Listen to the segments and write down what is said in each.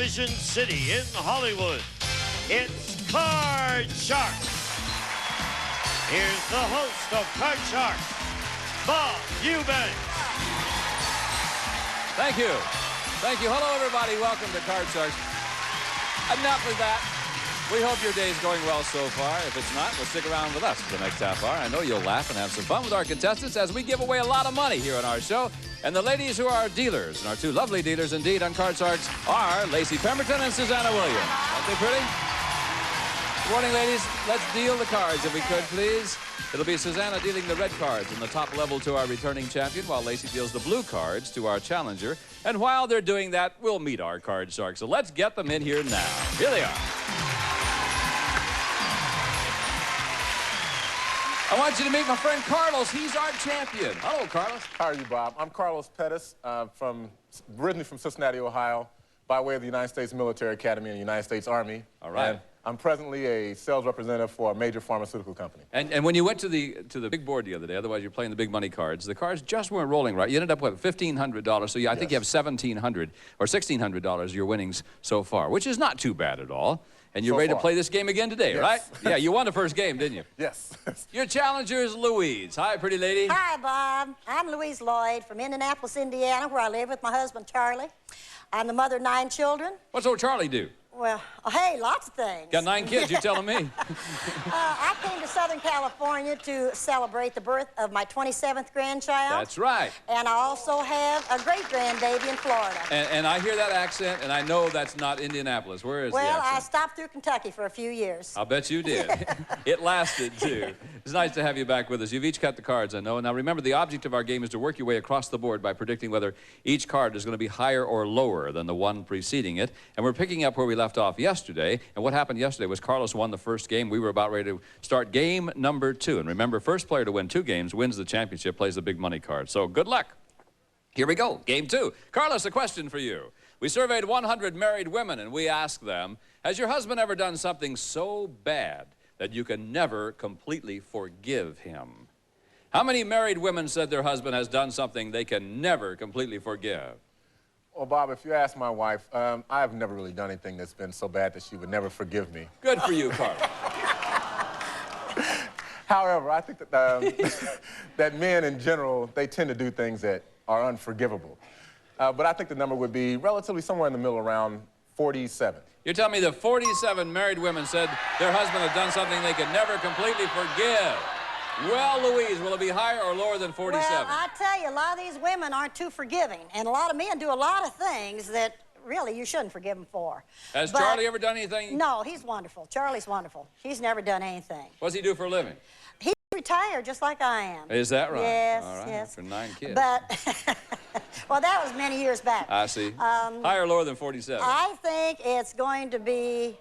Television City in Hollywood, it's Card Sharks. Here's the host of Card Sharks, Bob Eubanks. Thank you. Thank you. Hello, everybody. Welcome to Card Sharks. Enough of that. We hope your day's going well so far. If it's not, well, stick around with us for the next half hour. I know you'll laugh and have some fun with our contestants as we give away a lot of money here on our show. And the ladies who are our dealers, and our two lovely dealers indeed on Card Sharks, are Lacey Pemberton and Susanna Williams. Aren't they pretty? Good morning, ladies. Let's deal the cards if we could, please. It'll be Susanna dealing the red cards in the top level to our returning champion, while Lacey deals the blue cards to our challenger. And while they're doing that, we'll meet our Card Sharks. So let's get them in here now. Here they are. I want you to meet my friend Carlos. He's our champion. Hello, Carlos. How are you, Bob? I'm Carlos Pettis, originally from Cincinnati, Ohio, by way of the United States Military Academy and the United States Army. All right. And I'm presently a sales representative for a major pharmaceutical company. And when you went to the big board the other day, otherwise you're playing the big money cards, the cards just weren't rolling right. You ended up with $1,500, so I think you have $1,700 or $1,600 your winnings so far, which is not too bad at all. And you're ready to play this game again today, right? Yeah, you won the first game, didn't you? Yes. Your challenger is Louise. Hi, pretty lady. Hi, Bob. I'm Louise Lloyd from Indianapolis, Indiana, where I live with my husband, Charlie. I'm the mother of 9 children. What's old Charlie do? Well, hey, lots of things. Got 9 kids, you're telling me. I came to Southern California to celebrate the birth of my 27th grandchild. That's right. And I also have a great-grandbaby in Florida. And I hear that accent, and I know that's not Indianapolis. Where is the accent? Well, I stopped through Kentucky for a few years. I'll bet you did. It lasted, too. It's nice to have you back with us. You've each cut the cards, I know. Now, remember, the object of our game is to work your way across the board by predicting whether each card is going to be higher or lower than the one preceding it. And we're picking up where we left off yesterday. And what happened yesterday was Carlos won the first game. We were about ready to start game number 2. And remember, first player to win 2 games wins the championship, plays the big money card. So good luck. Here we go. Game 2. Carlos, a question for you. We surveyed 100 married women, and we asked them, has your husband ever done something so bad that you can never completely forgive him? How many married women said their husband has done something they can never completely forgive? Well, Bob, if you ask my wife, I've never really done anything that's been so bad that she would never forgive me. Good for you, Carlos. However, I think that, that men in general, they tend to do things that are unforgivable. But I think the number would be relatively somewhere in the middle, around 47. You're telling me that 47 married women said their husband had done something they could never completely forgive. Well, Louise, will it be higher or lower than 47? Well, I tell you, a lot of these women aren't too forgiving. And a lot of men do a lot of things that really you shouldn't forgive them for. Has Charlie ever done anything? No, he's wonderful. Charlie's wonderful. He's never done anything. What does he do for a living? He's retired just like I am. Is that right? Yes, all right. yes. For 9 kids. But, well, that was many years back. I see. Higher or lower than 47? I think it's going to be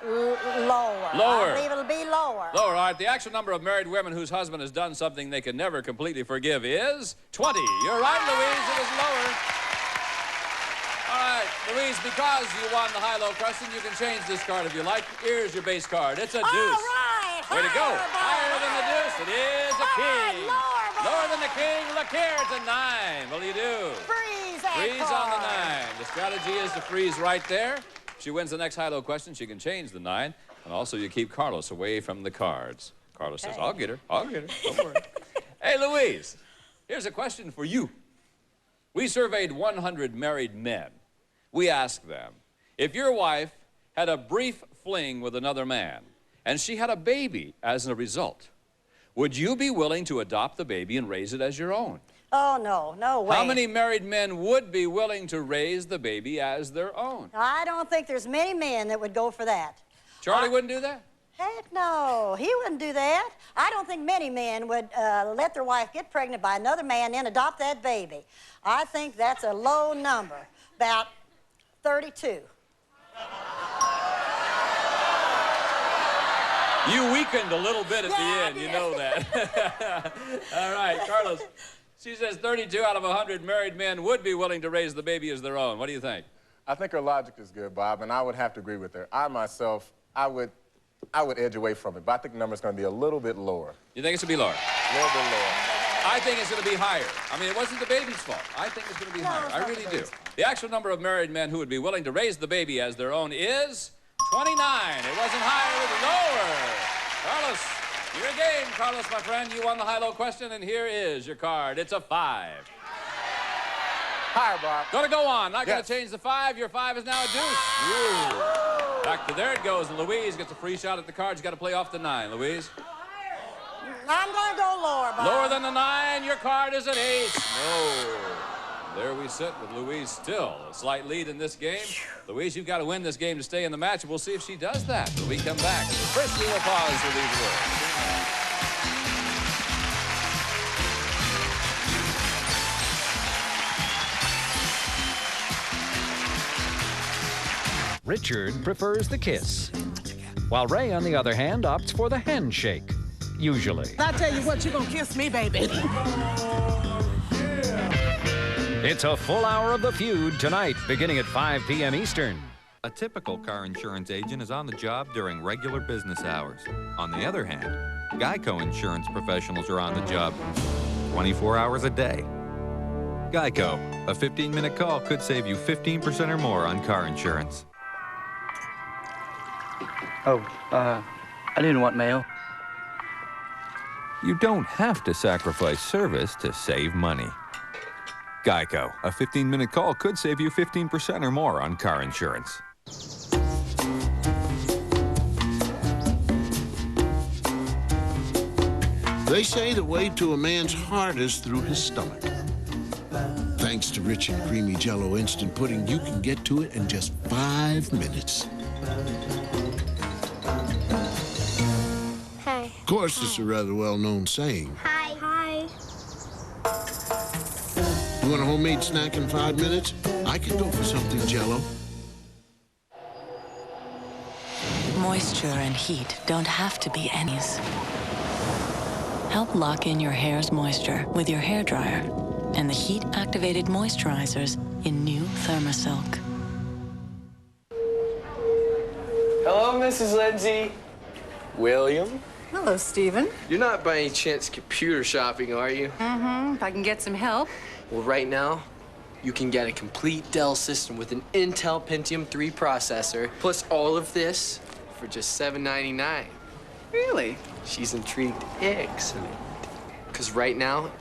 lower. Lower. I believe it'll be lower. Lower. All right. The actual number of married women whose husband has done something they can never completely forgive is 20. You're right, Louise. It was lower. All right, Louise, because you won the high-low question, you can change this card if you like. Here's your base card. It's a deuce. All right. Way to go. Higher than the deuce. It is a king. Right, lower than the king. Look here. It's a 9. What do you do? Freeze that Freeze card. on the 9. The strategy is to freeze right there. If she wins the next high-low question, she can change the 9. And also, you keep Carlos away from the cards. Carlos says, I'll get her. I'll get her. Don't worry. Hey, Louise, here's a question for you. We surveyed 100 married men. We asked them, if your wife had a brief fling with another man, and she had a baby as a result, would you be willing to adopt the baby and raise it as your own? Oh, no, no way. How many married men would be willing to raise the baby as their own? I don't think there's many men that would go for that. Charlie wouldn't do that? Heck no, he wouldn't do that. I don't think many men would let their wife get pregnant by another man and adopt that baby. I think that's a low number, about 32. You weakened a little bit at the Yeah, end, you know that. All right, Carlos. She says 32 out of 100 married men would be willing to raise the baby as their own. What do you think? I think her logic is good, Bob, and I would have to agree with her. I myself, I would edge away from it, but I think the number's going to be a little bit lower. You think it should be lower? A little bit lower. I think it's going to be higher. I mean, it wasn't the baby's fault. I think it's going to be higher. I really do. The actual number of married men who would be willing to raise the baby as their own is 29. It wasn't higher, it was lower. Carlos, your game, Carlos, my friend. You won the high-low question, and here is your card. It's a 5. Higher, Bob. Going to go on. Not going to change the 5. Your 5 is now a deuce. Ooh. Back to there it goes, and Louise gets a free shot at the card. She's got to play off the 9. Louise? I'm going to go lower, Bob. Lower than the 9. Your card is an ace. No. There we sit with Louise still a slight lead in this game. Louise, you've got to win this game to stay in the match, and we'll see if she does that when we come back. First, we will pause for these words. Richard prefers the kiss, while Ray, on the other hand, opts for the handshake, usually. I tell you what, you're gonna kiss me, baby. It's a full hour of The Feud tonight, beginning at 5 p.m. Eastern. A typical car insurance agent is on the job during regular business hours. On the other hand, Geico insurance professionals are on the job 24 hours a day. Geico, a 15-minute call could save you 15% or more on car insurance. Oh, I didn't want mail. You don't have to sacrifice service to save money. Geico, a 15-minute call could save you 15% or more on car insurance. They say the way to a man's heart is through his stomach. Thanks to rich and creamy Jell-O instant pudding, you can get to it in just 5 minutes. Hi. Of course, it's a rather well-known saying. Hi. Hi. You want a homemade snack in 5 minutes? I could go for something Jell-O. Moisture and heat don't have to be enemies. Help lock in your hair's moisture with your hairdryer and the heat-activated moisturizers in new Thermosilk. Hello, Mrs. Lindsay. William? Hello, Stephen. You're not by any chance computer shopping, are you? Mm-hmm. If I can get some help. Well, right now, you can get a complete Dell system with an Intel Pentium 3 processor, plus all of this for just $7.99. Really? She's intrigued. Excellent. Because right now,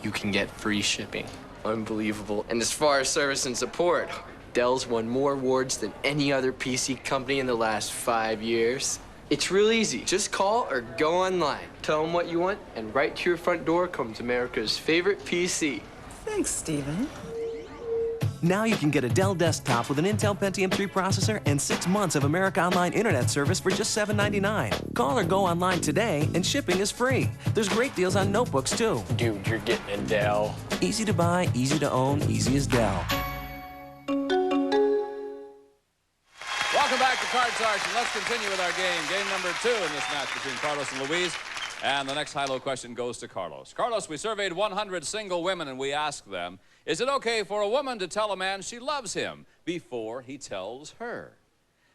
you can get free shipping. Unbelievable. And as far as service and support, Dell's won more awards than any other PC company in the last 5 years. It's real easy. Just call or go online. Tell them what you want, and right to your front door comes America's favorite PC. Thanks, Stephen. Now you can get a Dell desktop with an Intel Pentium 3 processor and 6 months of America Online Internet service for just $7.99. Call or go online today, and shipping is free. There's great deals on notebooks, too. Dude, you're getting a Dell. Easy to buy, easy to own, easy as Dell. Welcome back to Card Sharks, and let's continue with our game. Game number 2 in this match between Carlos and Louise. And the next high-low question goes to Carlos. Carlos, we surveyed 100 single women, and we asked them, is it okay for a woman to tell a man she loves him before he tells her?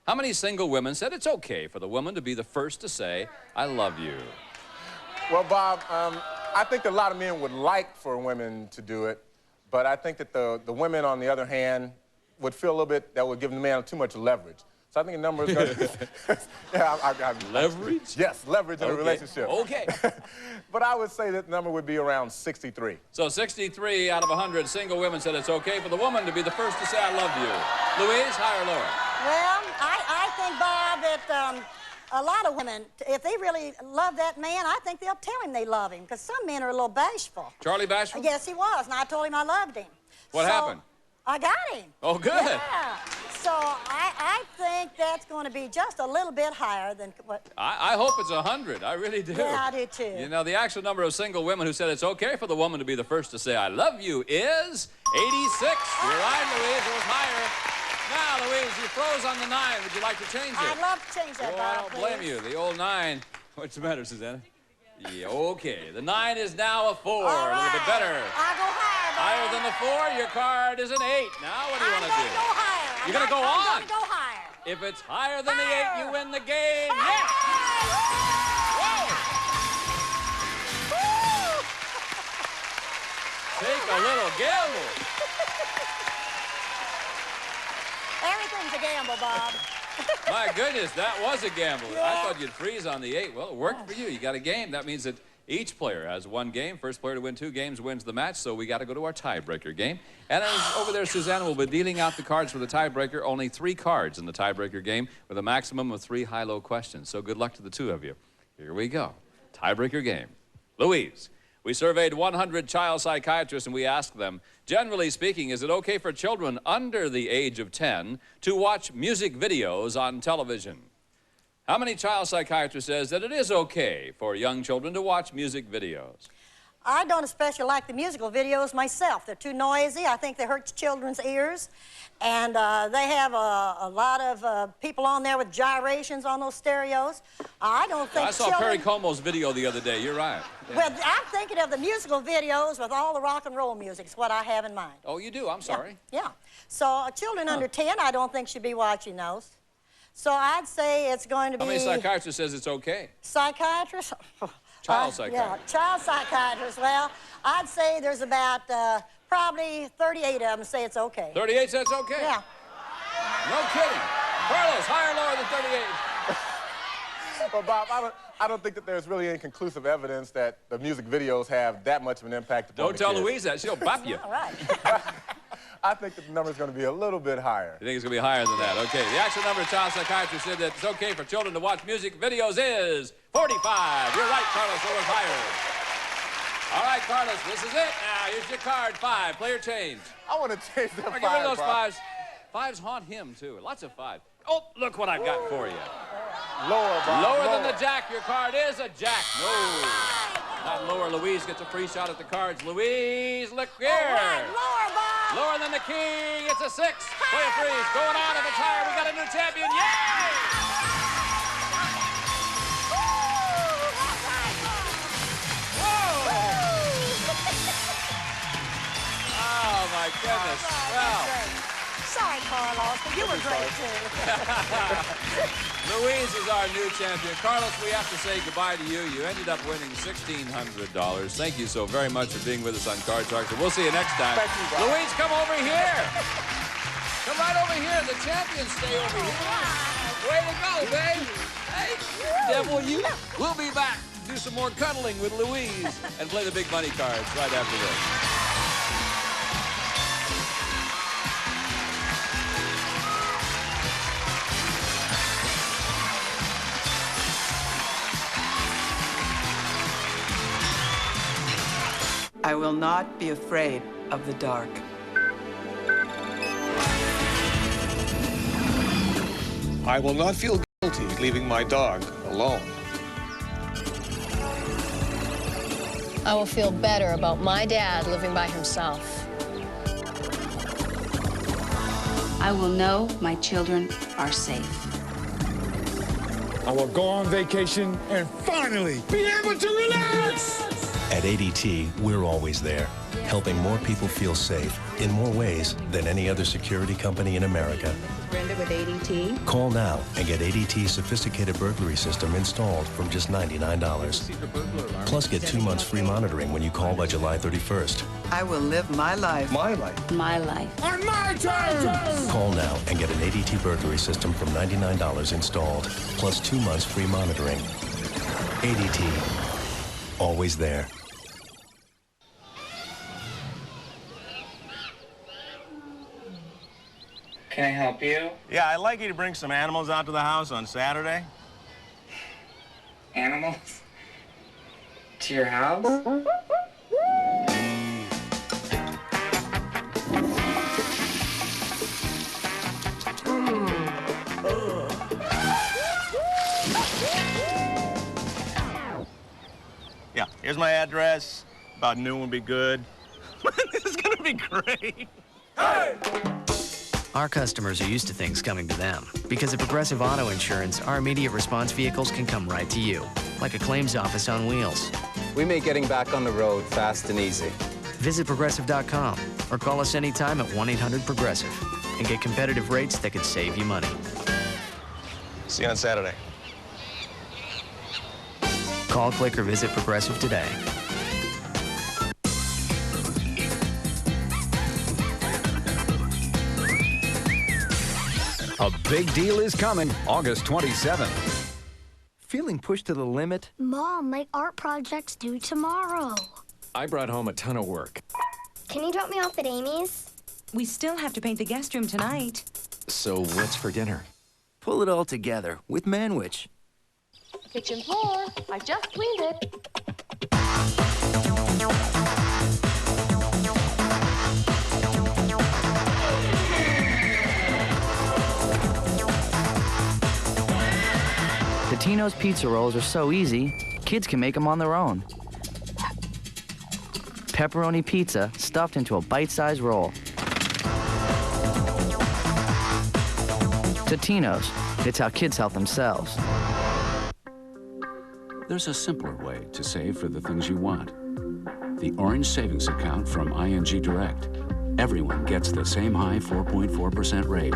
How many single women said it's okay for the woman to be the first to say, I love you? Well, Bob, I think a lot of men would like for women to do it, but I think that the women, on the other hand, would feel a little bit that would give the man too much leverage. So I think the number is going to... Yeah, leverage? Yes, leverage in a relationship. Okay. But I would say that the number would be around 63. So 63 out of 100 single women said it's okay for the woman to be the first to say, I love you. Louise, higher or lower? Well, I think, Bob, that a lot of women, if they really love that man, I think they'll tell him they love him, because some men are a little bashful. Charlie bashful? Yes, he was, and I told him I loved him. What happened? I got him. Oh, good. Yeah. So I think that's going to be just a little bit higher than what... I hope it's 100. I really do. Yeah, I do, too. You know, the actual number of single women who said it's okay for the woman to be the first to say, I love you, is 86. You're right, Louise. It was higher. Now, Louise, you froze on the 9. Would you like to change it? I'd love to change that, I Bob, don't blame you. The old 9. What's the matter, Susanna? Yeah, okay. The 9 is now a 4. All right. A little bit better. I'll go higher, Bob. Higher than the 4. Your card is an 8. Now, what do you want to do? I'm going to go higher. You're going to go on? I'm going to go higher. If it's higher than the 8, you win the game. Yes! Whoa! take a little gamble. Everything's a gamble, Bob. My goodness, that was a gamble. Yeah. I thought you'd freeze on the 8. Well, it worked for you. You got a game. That means that each player has one game. First player to win 2 games wins the match, so we got to go to our tiebreaker game. And over there, Susanna will be dealing out the cards for the tiebreaker. Only 3 cards in the tiebreaker game with a maximum of 3 high-low questions. So good luck to the 2 of you. Here we go. Tiebreaker game. Louise, we surveyed 100 child psychiatrists and we asked them, generally speaking, is it okay for children under the age of 10 to watch music videos on television? How many child psychiatrists says that it is okay for young children to watch music videos? I don't especially like the musical videos myself. They're too noisy. I think they hurt children's ears. And they have a lot of people on there with gyrations on those stereos. I don't think I saw Perry Como's video the other day. You're right. Yeah. Well, I'm thinking of the musical videos with all the rock and roll music is what I have in mind. Oh, you do? I'm sorry. Yeah. So children under 10, I don't think should be watching those. So I'd say it's going to be... How many psychiatrists says it's okay? Psychiatrists? Child psychiatrists. Yeah, child psychiatrists. Well, I'd say there's about probably 38 of them say it's okay. 38 says it's okay? Yeah. No kidding. Carlos, higher or lower than 38? Well, Bob, I don't think that there's really any conclusive evidence that the music videos have that much of an impact upon Don't tell kids. Louise that. She'll bop you. All right. I think that the number's going to be a little bit higher. You think it's going to be higher than that? Okay. The actual number of child psychiatrists said that it's okay for children to watch music videos is 45. You're right, Carlos. So was higher. All right, Carlos, this is it now. Here's your card, 5. Player change. I want to change that 5, Get rid of those Bob. 5s. 5s haunt him, too. Lots of 5. Oh, look what I've got for you. Lower, Bob. Lower than the jack. Your card is a jack. No. Not lower. Louise gets a free shot at the cards. Louise, look here. All right, lower, Bob. Lower than the king. It's a 6. Play a freeze. Going on. If it's higher, we got a new champion. Yay! Oh, my goodness. Well. Sorry, Carlos, but you were great, too. Louise is our new champion. Carlos, we have to say goodbye to you. You ended up winning $1,600. Thank you so very much for being with us on Card Sharks, and we'll see you next time. Thank you, Bob. Louise, come over here. Come right over here. The champions stay over here. Way to go, babe. Hey, devil, you. We'll be back to do some more cuddling with Louise and play the big money cards right after this. I will not be afraid of the dark. I will not feel guilty leaving my dog alone. I will feel better about my dad living by himself. I will know my children are safe. I will go on vacation and finally be able to relax! At ADT, we're always there, helping more people feel safe in more ways than any other security company in America. Brenda with ADT. Call now and get ADT's sophisticated burglary system installed from just $99. Plus, get 2 months free monitoring when you call by July 31st. I will live my life. My life. My life. On my terms! Call now and get an ADT burglary system from $99 installed, plus 2 months free monitoring. ADT, always there. Can I help you? Yeah, I'd like you to bring some animals out to the house on Saturday. Animals? To your house? Yeah, here's my address. About noon would be good. This is gonna be great. Hey! Our customers are used to things coming to them. Because at Progressive Auto Insurance, our immediate response vehicles can come right to you, like a claims office on wheels. We make getting back on the road fast and easy. Visit Progressive.com or call us anytime at 1-800-PROGRESSIVE and get competitive rates that could save you money. See you on Saturday. Call, click, or visit Progressive today. A big deal is coming August 27th. Feeling pushed to the limit? Mom, my art project's due tomorrow. I brought home a ton of work. Can you drop me off at Amy's? We still have to paint the guest room tonight. So what's for dinner? Pull it all together with Manwich. Kitchen floor. I just cleaned it. Totino's pizza rolls are so easy, kids can make them on their own. Pepperoni pizza stuffed into a bite-sized roll. Totino's, it's how kids help themselves. There's a simpler way to save for the things you want. The Orange Savings Account from ING Direct. Everyone gets the same high 4.4% rate.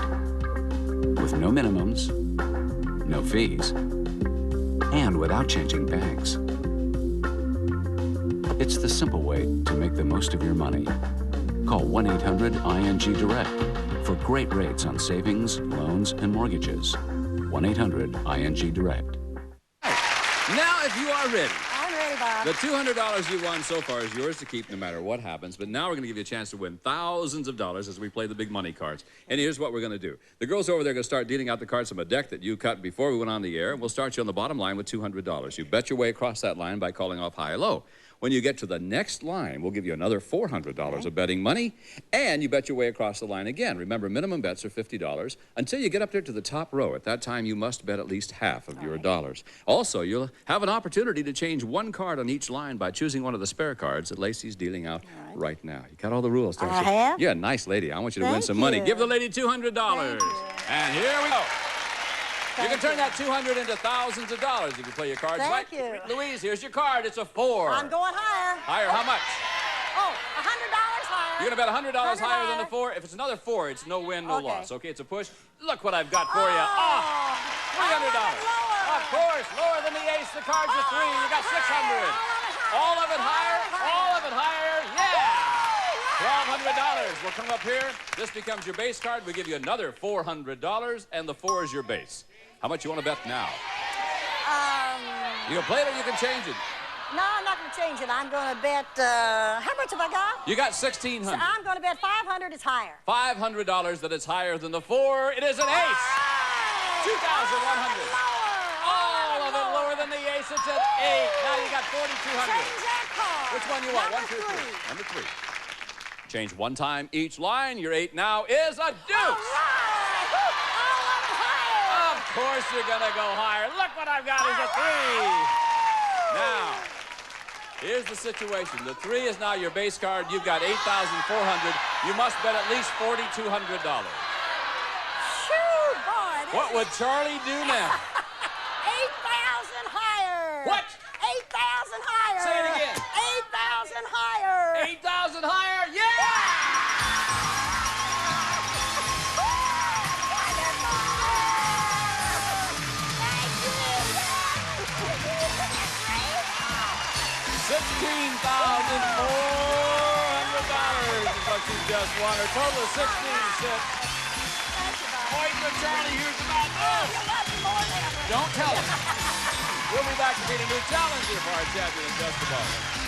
With no minimums, no fees, and without changing banks. It's the simple way to make the most of your money. Call 1-800-ING-DIRECT for great rates on savings, loans, and mortgages. 1-800-ING-DIRECT. Now, if you are ready. I'm ready, Bob. The $200 you won so far is yours to keep no matter what happens, but now we're going to give you a chance to win thousands of dollars as we play the big money cards. And here's what we're going to do. The girls over there are going to start dealing out the cards from a deck that you cut before we went on the air, and we'll start you on the bottom line with $200. You bet your way across that line by calling off high or low. When you get to the next line, we'll give you another $400 of betting money, and you bet your way across the line again. Remember, minimum bets are $50 until you get up there to the top row. At that time, you must bet at least half of your dollars. Also, you'll have an opportunity to change one card on each line by choosing one of the spare cards that Lacey's dealing out right now. You got all the rules, don't you? I have. You're a nice lady. I want you to win some money. Give the lady $200. And here we go. You can turn that $200 into thousands of dollars if you play your cards right. Thank you. Louise, here's your card. It's a 4. I'm going higher. Higher, how much? Oh, $100 higher. You're going to bet $100 higher than the 4. If it's another 4, it's no win, no loss. Okay, it's a push. Look what I've got for you. Ah, $300. Of course, lower than the ace. The card's a 3. You got $600. All of it higher. All of it higher. Yeah. $1,200 will come up here. This becomes your base card. We give you another $400, and the 4 is your base. How much you want to bet now? You can play it or you can change it. No, I'm not going to change it. I'm going to bet, how much have I got? You got $1,600. So I'm going to bet $500 is higher. $500 that is higher than the 4. It is an ace. $2,100. All of it lower than the ace. It's an 8. Now you got $4,200. Change that card. Which one you want? Number 1, 2, 3. 3. Number 3. Change one time each line. Your 8 now is a deuce. Of course you're gonna go higher. Look what I've got is a 3. Now, here's the situation. The 3 is now your base card. You've got $8,400. You must bet at least $4,200. Shoot, boy. What would Charlie do now? 8,000 higher. What? 8,000 higher. Say it again. 8,000 higher. 8,000 higher. Yeah! $16,400 is what you just won. Her total is 16,600. Point to Charlie. Here's about this. Don't tell him. We'll be back to meet a new challenger for our champion in just a moment.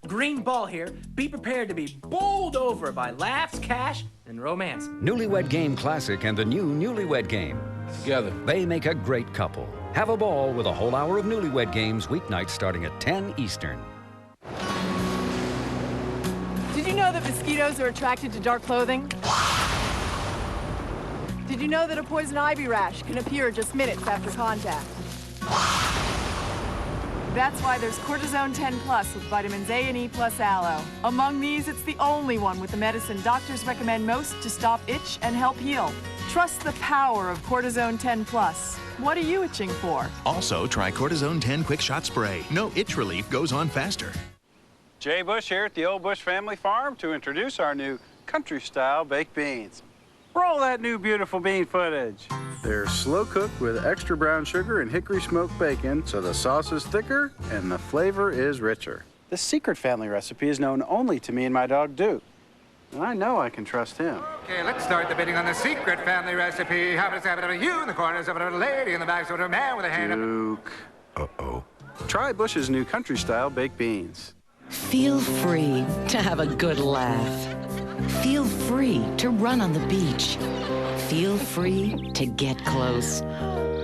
Green Ball here. Be prepared to be bowled over by laughs, cash, and romance. Newlywed Game Classic and the new Newlywed Game. Together, they make a great couple. Have a ball with a whole hour of Newlywed Games weeknights starting at 10 Eastern. Did you know that mosquitoes are attracted to dark clothing? Did you know that a poison ivy rash can appear just minutes after contact? That's why there's Cortisone 10 Plus with vitamins A and E plus aloe. Among these, it's the only one with the medicine doctors recommend most to stop itch and help heal. Trust the power of Cortisone 10 Plus. What are you itching for? Also, try Cortisone 10 Quick Shot Spray. No itch relief goes on faster. Jay Bush here at the Old Bush Family Farm to introduce our new country-style baked beans. Roll that new beautiful bean footage. They're slow cooked with extra brown sugar and hickory smoked bacon, so the sauce is thicker and the flavor is richer. This secret family recipe is known only to me and my dog Duke, and I know I can trust him. Okay, let's start the bidding on the secret family recipe. How does have it you in the corners of it, a lady in the back, so a man with a hand up. Duke. Uh-oh. Try Bush's new country-style baked beans. Feel free to have a good laugh. Feel free to run on the beach. Feel free to get close.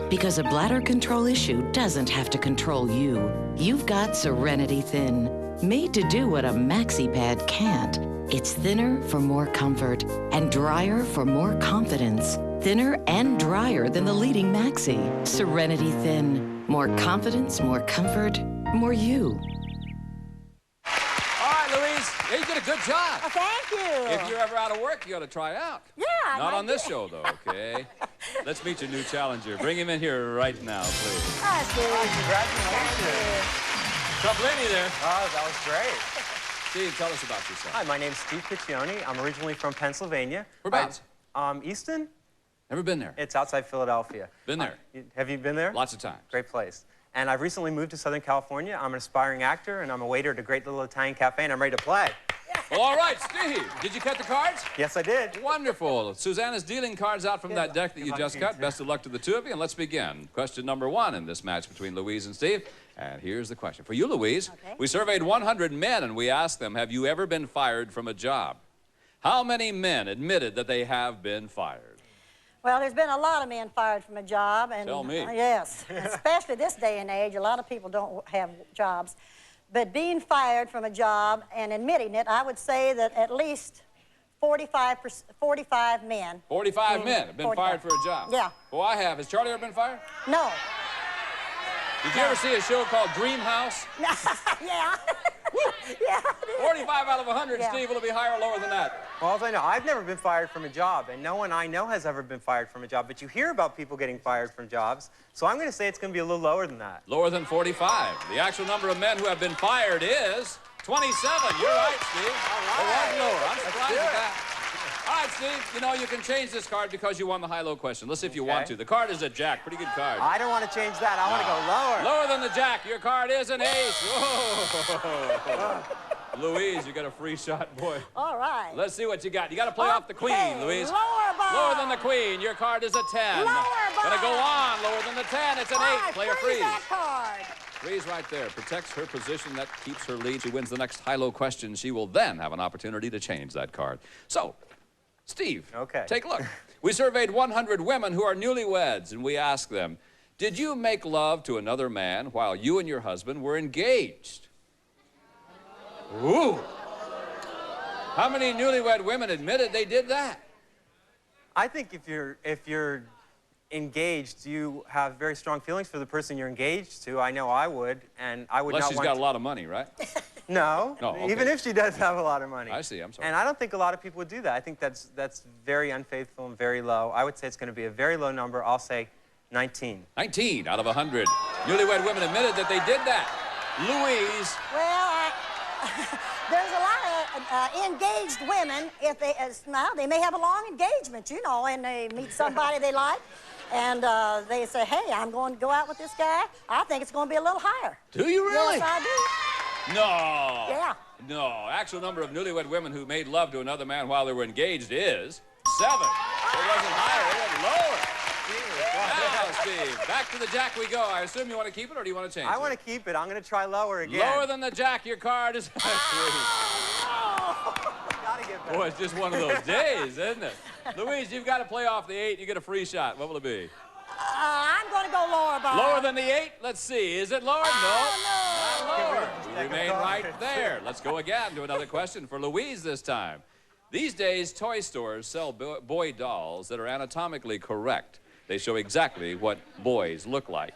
Because a bladder control issue doesn't have to control you. You've got Serenity Thin, made to do what a maxi pad can't. It's thinner for more comfort and drier for more confidence. Thinner and drier than the leading maxi. Serenity Thin. More confidence, more comfort, more you. Yeah, you did a good job. Oh, thank you. If you're ever out of work, you ought to try out. Yeah. Not on this show, though, okay? Let's meet your new challenger. Bring him in here right now, please. Hi, Steve. Congratulations. What's up, lady there? Oh, that was great. Steve, tell us about yourself. Hi, my name's Steve Piccioni. I'm originally from Pennsylvania. Whereabouts? Easton? Never been there. It's outside Philadelphia. Been there. Have you been there? Lots of times. Great place. And I've recently moved to Southern California. I'm an aspiring actor, and I'm a waiter at a great little Italian cafe, and I'm ready to play. Well, all right, Steve. Did you cut the cards? Yes, I did. Wonderful. Susanna's dealing cards out from that deck that you just cut. Best of luck to the two of you, and let's begin. Question number 1 in this match between Louise and Steve. And here's the question. For you, Louise, we surveyed 100 men, and we asked them, have you ever been fired from a job? How many men admitted that they have been fired? Well, there's been a lot of men fired from a job. And, Tell me. Yes, especially this day and age. A lot of people don't have jobs. But being fired from a job and admitting it, I would say that at least 45 men. 45 men have been fired for a job? Yeah. Well, I have. Has Charlie ever been fired? No. Did you ever see a show called Dream House? Yeah. Yeah. 45 out of 100, Yeah. Steve. Will it be higher or lower than that? Well, as I know, I've never been fired from a job, and no one I know has ever been fired from a job, but you hear about people getting fired from jobs, so I'm going to say it's going to be a little lower than that. Lower than 45. The actual number of men who have been fired is 27. You're right, Steve. All right. Lower. I'm surprised at that. All right, Steve, you know, you can change this card because you won the high-low question. Let's see if you want to. The card is a jack. Pretty good card. I don't want to change that. I want to go lower. Lower than the jack. Your card is an ace. Whoa. Louise, you got a free shot, boy. All right. Let's see what you got. You got to play off the queen, Louise. Lower bar. Lower than the queen. Your card is a 10. Lower bar. Gonna go on. Lower than the 10. It's an 8. Play a freeze. That card. Freeze right there. Protects her position. That keeps her lead. She wins the next high-low question. She will then have an opportunity to change that card. So, Steve, take a look. We surveyed 100 women who are newlyweds, and we asked them, did you make love to another man while you and your husband were engaged? Ooh. How many newlywed women admitted they did that? I think if you're engaged, you have very strong feelings for the person you're engaged to. I know I would, and I would Unless not she's got a lot of money, right? No. No, okay. Even if she does have a lot of money. I see. I'm sorry. And I don't think a lot of people would do that. I think that's very unfaithful and very low. I would say it's going to be a very low number. I'll say 19. 19 out of 100. Newlywed women admitted that they did that. Louise. Well, there's a lot of engaged women. If they may have a long engagement, you know, and they meet somebody they like, and they say, hey, I'm going to go out with this guy. I think it's going to be a little higher. Do you really? Yes, I do. No. Yeah. No. Actual number of newlywed women who made love to another man while they were engaged is 7. It wasn't higher. It was lower. Now, Steve, back to the jack we go. I assume you want to keep it, or do you want to change it? I want to keep it. I'm going to try lower again. Lower than the jack. Your card is 3. Gotta get better. Boy, it's just one of those days, isn't it? Louise, you've got to play off the 8. You get a free shot. What will it be? I'm going to go lower, Bob. Lower than the 8? Let's see. Is it lower? No. Not lower. We remain right there. Let's go again to another question for Louise this time. These days, toy stores sell boy dolls that are anatomically correct. They show exactly what boys look like.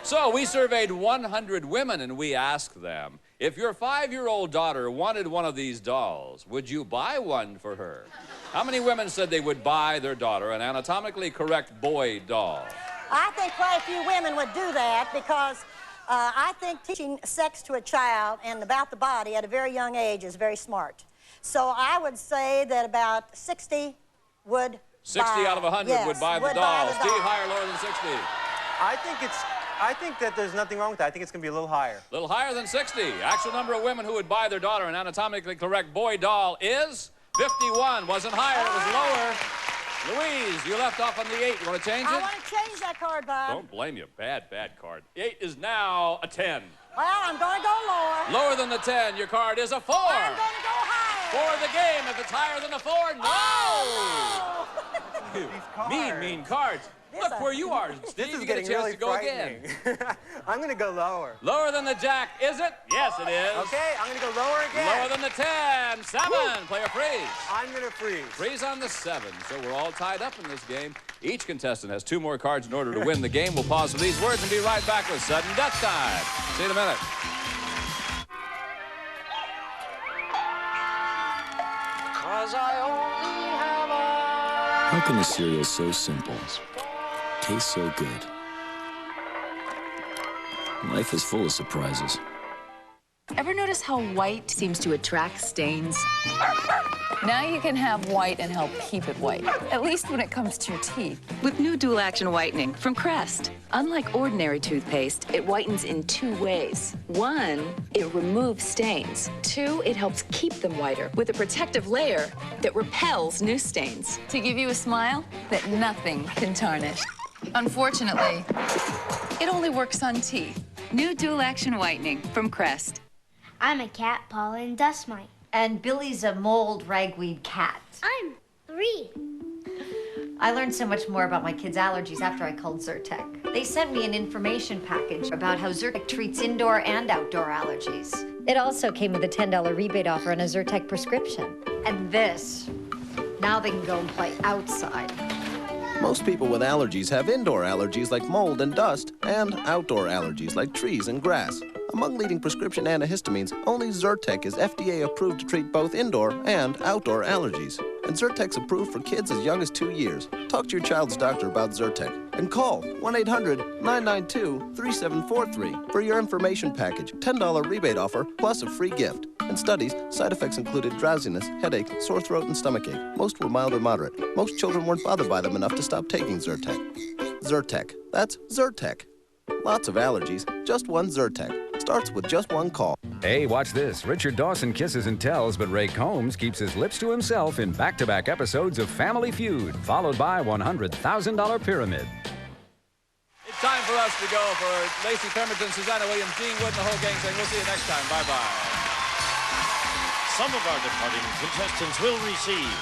So we surveyed 100 women, and we asked them, if your 5-year-old daughter wanted one of these dolls, would you buy one for her? How many women said they would buy their daughter an anatomically correct boy doll? I think quite a few women would do that because I think teaching sex to a child and about the body at a very young age is very smart. So I would say that about 60 would 60 out of 100 would buy the doll. Steve, higher or lower than 60? I think that there's nothing wrong with that. I think it's going to be a little higher. A little higher than 60. Actual number of women who would buy their daughter an anatomically correct boy doll is 51. Wasn't higher, it was lower. Louise, you left off on the 8. You want to change it? I want to change that card, Bob. Don't blame you. Bad card. 8 is now a 10. Well, I'm going to go lower. Lower than the 10. Your card is a 4. I'm going to go higher. For the game. If it's higher than a 4, no! Oh, no. Mean cards. Look where you are, Steve. This is you get a chance really to go again. I'm going to go lower. Lower than the jack, is it? Yes, it is. Okay, I'm going to go lower again. Lower than the 10. 7. Woo. Player freeze. I'm going to freeze. Freeze on the 7. So we're all tied up in this game. Each contestant has 2 more cards in order to win the game. We'll pause for these words and be right back with Sudden Death Time. See you in a minute. How can a cereal so simple taste so good? Life is full of surprises. Ever notice how white seems to attract stains? Now you can have white and help keep it white, at least when it comes to your teeth. With new dual action whitening from Crest. Unlike ordinary toothpaste, it whitens in 2 ways. 1, it removes stains. 2, it helps keep them whiter with a protective layer that repels new stains. To give you a smile that nothing can tarnish. Unfortunately, it only works on teeth. New dual action whitening from Crest. I'm a cat, pollen, and dust mite. And Billy's a mold ragweed cat. I'm 3. I learned so much more about my kids' allergies after I called Zyrtec. They sent me an information package about how Zyrtec treats indoor and outdoor allergies. It also came with a $10 rebate offer on a Zyrtec prescription. And this, now they can go and play outside. Most people with allergies have indoor allergies like mold and dust, and outdoor allergies like trees and grass. Among leading prescription antihistamines, only Zyrtec is FDA approved to treat both indoor and outdoor allergies. And Zyrtec's approved for kids as young as 2 years. Talk to your child's doctor about Zyrtec and call 1-800-992-3743 for your information package. $10 rebate offer plus a free gift. In studies, side effects included drowsiness, headache, sore throat, and stomachache. Most were mild or moderate. Most children weren't bothered by them enough to stop taking Zyrtec. Zyrtec. That's Zyrtec. Lots of allergies, just one Zyrtec. Starts with just one call. Hey, watch this. Richard Dawson kisses and tells, but Ray Combs keeps his lips to himself in back-to-back episodes of Family Feud, followed by $100,000 Pyramid. It's time for us to go. For Lacey Pemberton, Susanna Williams, Dean Wood, and the whole gang saying we'll see you next time. Bye-bye. Some of our departing contestants will receive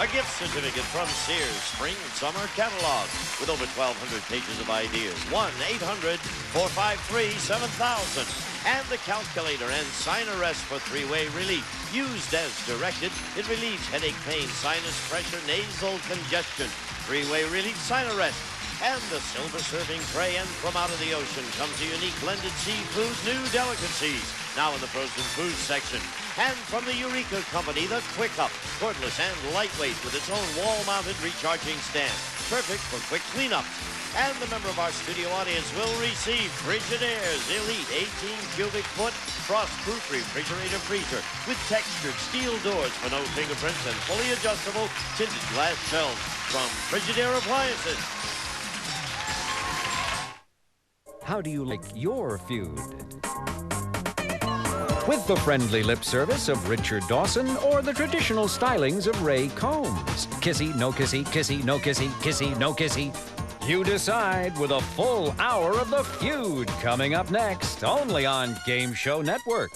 a gift certificate from Sears Spring and Summer Catalog with over 1,200 pages of ideas. 1-800-453-7000. And the calculator and sign arrest for 3-way relief. Used as directed, it relieves headache, pain, sinus pressure, nasal congestion. 3-way relief sign arrest. And the silver serving tray, and from out of the ocean comes a unique blended seafood new delicacies. Now in the frozen food section. And from the Eureka Company, the Quick Up, cordless and lightweight with its own wall-mounted recharging stand. Perfect for quick cleanup. And the member of our studio audience will receive Frigidaire's Elite 18 cubic foot frost-proof refrigerator freezer with textured steel doors for no fingerprints and fully adjustable tinted glass shelves from Frigidaire Appliances. How do you like your feud? With the friendly lip service of Richard Dawson or the traditional stylings of Ray Combs. Kissy, no kissy, kissy, no kissy, kissy, no kissy. You decide with a full hour of the feud coming up next, only on Game Show Network.